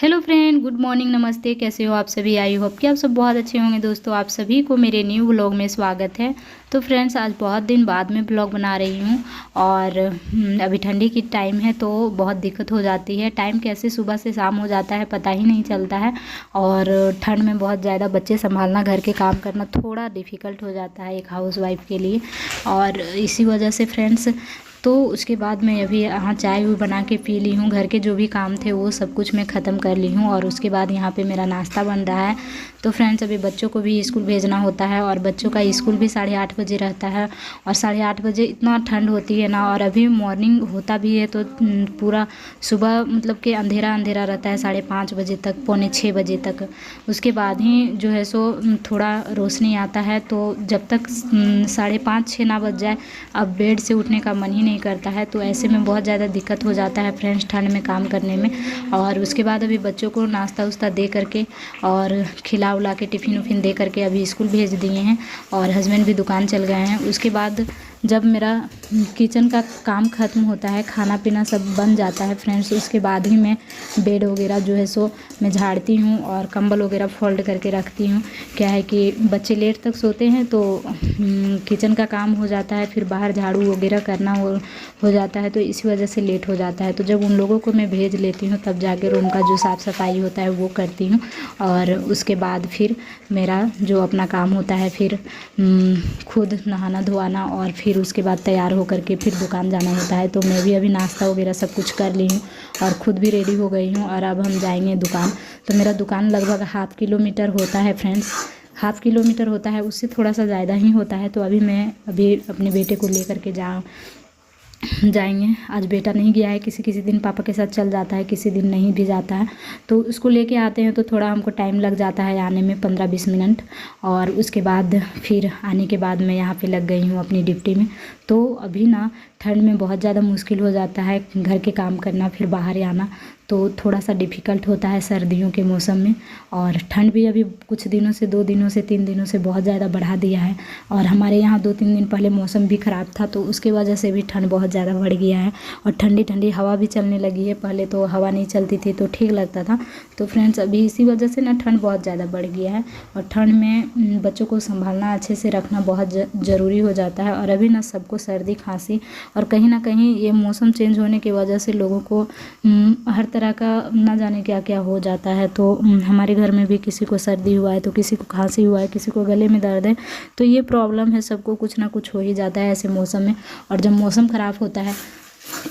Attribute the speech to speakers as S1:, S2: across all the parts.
S1: Hello friend, good morning, नमस्ते। कैसे हो आप सभी? आई होप कि आप सब बहुत अच्छे होंगे। दोस्तों, आप सभी को मेरे न्यू व्लॉग में स्वागत है। तो फ्रेंड्स, आज बहुत दिन बाद में व्लॉग बना रही हूँ और अभी ठंडी की टाइम है तो बहुत दिक्कत हो जाती है। टाइम कैसे सुबह से शाम हो जाता है पता ही नहीं चलता है और ठंड में बहुत ज़्यादा बच्चे संभालना, घर के काम करना थोड़ा डिफ़िकल्ट हो जाता है एक हाउसवाइफ़ के लिए। और इसी वजह से फ्रेंड्स, तो उसके बाद मैं अभी यहाँ चाय भी बना के पी ली हूँ। घर के जो भी काम थे वो सब कुछ मैं ख़त्म कर ली हूँ और उसके बाद यहाँ पे मेरा नाश्ता बन रहा है। तो फ्रेंड्स, अभी बच्चों को भी स्कूल भेजना होता है और बच्चों का स्कूल भी 8:30 बजे रहता है और 8:30 बजे इतना ठंड होती है ना। और अभी मॉर्निंग होता भी है तो पूरा सुबह मतलब कि अंधेरा अंधेरा रहता है 5:30 बजे तक, पौने 6 बजे तक। उसके बाद ही जो है सो थोड़ा रोशनी आता है। तो जब तक 5:30 6 ना बज जाए, अब बेड से उठने का मन ही नहीं करता है। तो ऐसे में बहुत ज़्यादा दिक्कत हो जाता है फ्रेंड्स ठंड में काम करने में। और उसके बाद अभी बच्चों को नाश्ता उस्ता दे करके और खिला उला के टिफ़िन उफ़िन दे करके अभी स्कूल भेज दिए हैं और हस्बैंड भी दुकान चल गए हैं। उसके बाद जब मेरा किचन का काम ख़त्म होता है, खाना पीना सब बन जाता है फ्रेंड्स, उसके बाद ही मैं बेड वगैरह जो है सो मैं झाड़ती हूँ और कंबल वगैरह फोल्ड करके रखती हूँ। क्या है कि बच्चे लेट तक सोते हैं तो किचन का काम हो जाता है, फिर बाहर झाड़ू वगैरह करना हो जाता है, तो इसी वजह से लेट हो जाता है। तो जब उन लोगों को मैं भेज लेती हूँ तब जाके रूम का जो साफ़ सफाई होता है वो करती हूँ और उसके बाद फिर मेरा जो अपना काम होता है फिर खुद नहाना धोआना और फिर उसके बाद तैयार होकर के फिर दुकान जाना होता है। तो मैं भी अभी नाश्ता वगैरह सब कुछ कर ली हूँ और ख़ुद भी रेडी हो गई हूँ और अब हम जाएंगे दुकान। तो मेरा दुकान लगभग 1/2 किलोमीटर होता है फ्रेंड्स, 1/2 किलोमीटर होता है, उससे थोड़ा सा ज़्यादा ही होता है। तो मैं अभी अपने बेटे को लेकर के जाएंगे। आज बेटा नहीं गया है, किसी किसी दिन पापा के साथ चल जाता है, किसी दिन नहीं भी जाता है। तो उसको लेके आते हैं तो थोड़ा हमको टाइम लग जाता है आने में, 15-20 मिनट। और उसके बाद फिर आने के बाद मैं यहाँ पे लग गई हूँ अपनी ड्यूटी में। तो अभी ना ठंड में बहुत ज़्यादा मुश्किल हो जाता है घर के काम करना, फिर बाहर आना, तो थोड़ा सा डिफ़िकल्ट होता है सर्दियों के मौसम में। और ठंड भी अभी कुछ दिनों से 2 दिनों से 3 दिनों से बहुत ज़्यादा बढ़ा दिया है और हमारे यहाँ 2-3 दिन पहले मौसम भी ख़राब था तो उसके वजह से भी ठंड बहुत ज़्यादा बढ़ गया है और ठंडी ठंडी हवा भी चलने लगी है। पहले तो हवा नहीं चलती थी तो ठीक लगता था। तो फ्रेंड्स, अभी इसी वजह से ना ठंड बहुत ज़्यादा बढ़ गया है और ठंड में बच्चों को संभालना, अच्छे से रखना बहुत ज़रूरी हो जाता है। और अभी ना सबको सर्दी खांसी और कहीं ना कहीं ये मौसम चेंज होने की वजह से लोगों को हर तरह का ना जाने क्या क्या हो जाता है। तो हमारे घर में भी किसी को सर्दी हुआ है तो किसी को खांसी हुआ है, किसी को गले में दर्द है। तो ये प्रॉब्लम है, सबको कुछ ना कुछ हो ही जाता है ऐसे मौसम में। और जब मौसम ख़राब होता है,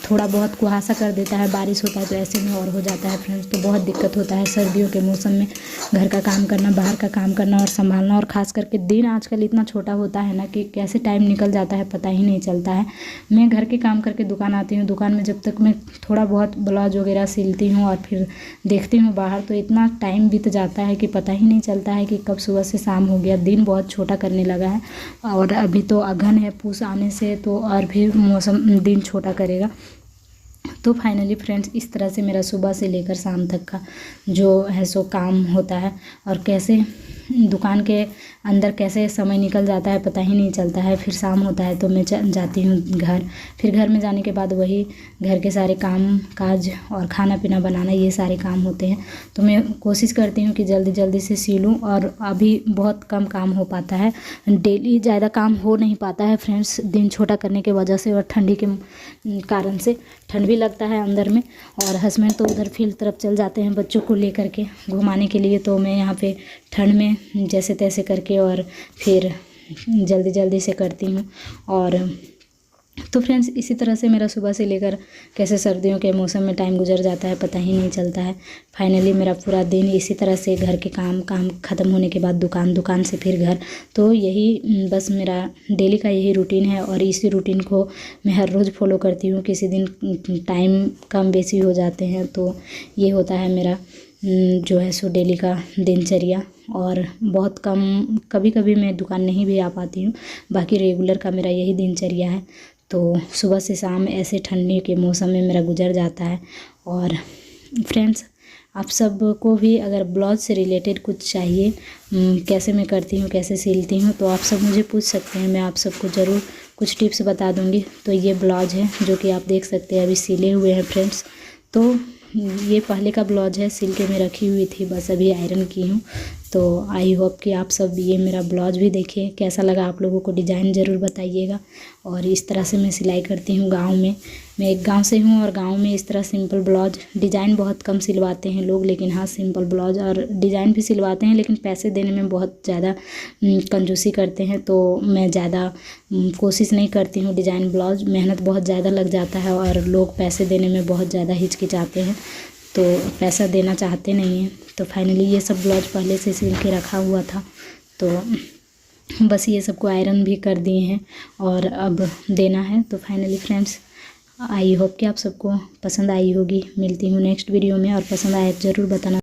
S1: थोड़ा बहुत कुहासा कर देता है, बारिश होता है, तो ऐसे में और हो जाता है फ्रेंड्स। तो बहुत दिक्कत होता है सर्दियों के मौसम में घर का काम करना, बाहर का काम करना और संभालना। और ख़ास करके दिन आजकल इतना छोटा होता है ना कि कैसे टाइम निकल जाता है पता ही नहीं चलता है। मैं घर के काम करके दुकान आती हूँ, दुकान में जब तक मैं थोड़ा बहुत ब्लाउज वगैरह सिलती हूँ और फिर देखती हूँ बाहर, तो इतना टाइम बीत जाता है कि पता ही नहीं चलता है कि कब सुबह से शाम हो गया। दिन बहुत छोटा करने लगा है और अभी तो अगहन है, पूस आने से तो और भी मौसम दिन छोटा करेगा। तो फाइनली फ्रेंड्स, इस तरह से मेरा सुबह से लेकर शाम तक का जो है सो काम होता है और कैसे दुकान के अंदर कैसे समय निकल जाता है पता ही नहीं चलता है। फिर शाम होता है तो मैं जाती हूँ घर। फिर घर में जाने के बाद वही घर के सारे काम काज और खाना पीना बनाना, ये सारे काम होते हैं। तो मैं कोशिश करती हूँ कि जल्दी जल्दी से सीलूँ और अभी बहुत कम काम हो पाता है, डेली ज़्यादा काम हो नहीं पाता है फ्रेंड्स, दिन छोटा करने की वजह से और ठंडी के कारण से। ठंड भी लगता है अंदर में और हस्बैंड तो उधर फील्ड तरफ चल जाते हैं बच्चों को लेकर के घुमाने के लिए। तो मैं यहाँ पे ठंड में जैसे तैसे करके और फिर जल्दी जल्दी से करती हूँ। और तो फ्रेंड्स, इसी तरह से मेरा सुबह से लेकर कैसे सर्दियों के मौसम में टाइम गुजर जाता है पता ही नहीं चलता है। फाइनली मेरा पूरा दिन इसी तरह से घर के काम ख़त्म होने के बाद दुकान, दुकान से फिर घर। तो यही बस मेरा डेली का यही रूटीन है और इसी रूटीन को मैं हर रोज़ फॉलो करती हूँ। किसी दिन टाइम कम बेसी हो जाते हैं तो ये होता है मेरा जो है सो डेली का दिनचर्या। और बहुत कम, कभी कभी मैं दुकान नहीं भी आ पाती हूँ, बाकी रेगुलर का मेरा यही दिनचर्या है। तो सुबह से शाम ऐसे ठंडी के मौसम में मेरा गुजर जाता है। और फ्रेंड्स, आप सब को भी अगर ब्लाउज से रिलेटेड कुछ चाहिए, कैसे मैं करती हूँ, कैसे सिलती हूँ, तो आप सब मुझे पूछ सकते हैं, मैं आप सबको ज़रूर कुछ टिप्स बता दूँगी। तो ये ब्लाउज है जो कि आप देख सकते हैं अभी सिले हुए हैं फ्रेंड्स। तो ये पहले का ब्लाउज है, सिल के मैं रखी हुई थी, बस अभी आयरन की हूँ। तो आई होप कि आप सब ये मेरा ब्लाउज भी देखिए, कैसा लगा आप लोगों को, डिज़ाइन ज़रूर बताइएगा। और इस तरह से मैं सिलाई करती हूँ गांव में। मैं एक गांव से हूँ और गांव में इस तरह सिंपल ब्लाउज डिज़ाइन बहुत कम सिलवाते हैं लोग, लेकिन हाँ सिंपल ब्लाउज और डिज़ाइन भी सिलवाते हैं, लेकिन पैसे देने में बहुत ज़्यादा कंजूसी करते हैं। तो मैं ज़्यादा कोशिश नहीं करती हूँ डिज़ाइन ब्लाउज, मेहनत बहुत ज़्यादा लग जाता है और लोग पैसे देने में बहुत ज़्यादा हिचकिचाते हैं, तो पैसा देना चाहते नहीं हैं। तो फाइनली ये सब ब्लाउज पहले से सिल के रखा हुआ था, तो बस ये सबको आयरन भी कर दिए हैं और अब देना है। तो फाइनली फ्रेंड्स, आई होप कि आप सबको पसंद आई होगी। मिलती हूँ नेक्स्ट वीडियो में, और पसंद आए ज़रूर बताना।